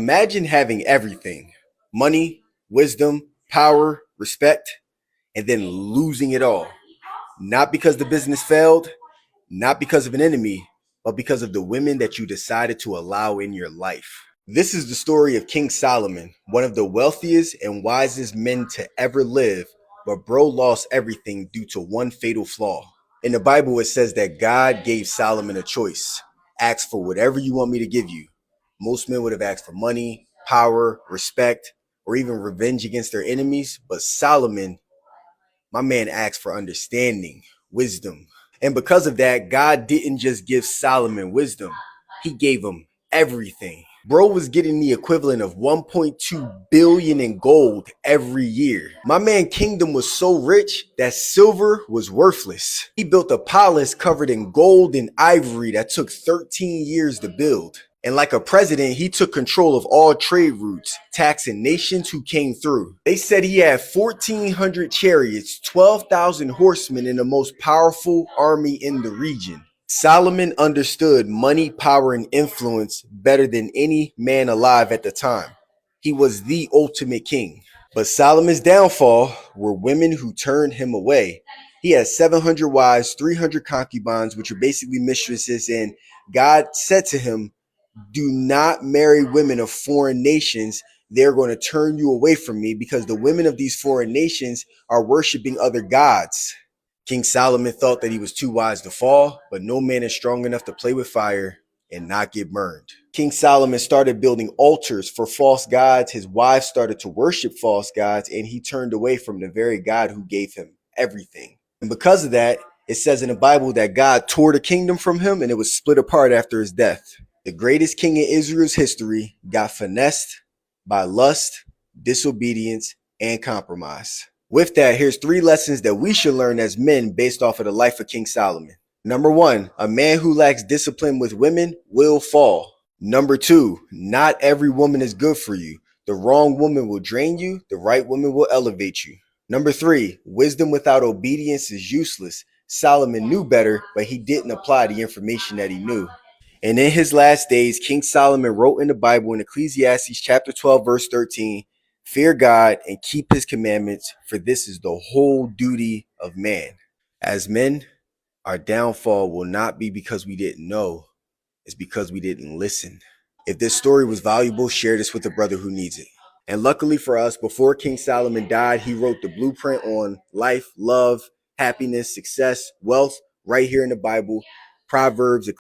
Imagine having everything: money, wisdom, power, respect, and then losing it all. Not because the business failed, not because of an enemy, but because of the women that you decided to allow in your life. This is the story of King Solomon, one of the wealthiest and wisest men to ever live, but bro lost everything due to one fatal flaw. In the Bible, it says that God gave Solomon a choice: ask for whatever you want me to give you. Most men would have asked for money, power, respect, or even revenge against their enemies, but Solomon, my man, asked for understanding, wisdom. And because of that, God didn't just give Solomon wisdom, he gave him everything. Bro was getting the equivalent of 1.2 billion in gold every year. My man kingdom was so rich that silver was worthless. He built a palace covered in gold and ivory that took 13 years to build. And like a president, he took control of all trade routes, taxing nations who came through. They said he had 1,400 chariots, 12,000 horsemen, and the most powerful army in the region. Solomon understood money, power, and influence better than any man alive at the time. He was the ultimate king. But Solomon's downfall were women who turned him away. He had 700 wives, 300 concubines, which are basically mistresses, and God said to him, do not marry women of foreign nations. They're going to turn you away from me because the women of these foreign nations are worshiping other gods. King Solomon thought that he was too wise to fall, but no man is strong enough to play with fire and not get burned. King Solomon started building altars for false gods. His wives started to worship false gods, and he turned away from the very God who gave him everything. And because of that, it says in the Bible that God tore the kingdom from him and it was split apart after his death. The greatest king in Israel's history got finessed by lust, disobedience, and compromise. With that, here's 3 lessons that we should learn as men based off of the life of King Solomon. Number 1, a man who lacks discipline with women will fall. Number 2, not every woman is good for you. The wrong woman will drain you, the right woman will elevate you. Number 3, wisdom without obedience is useless. Solomon knew better, but he didn't apply the information that he knew. And in his last days, King Solomon wrote in the Bible in Ecclesiastes chapter 12, verse 13, fear God and keep his commandments, for this is the whole duty of man. As men, our downfall will not be because we didn't know, it's because we didn't listen. If this story was valuable, share this with a brother who needs it. And luckily for us, before King Solomon died, he wrote the blueprint on life, love, happiness, success, wealth, right here in the Bible. Proverbs,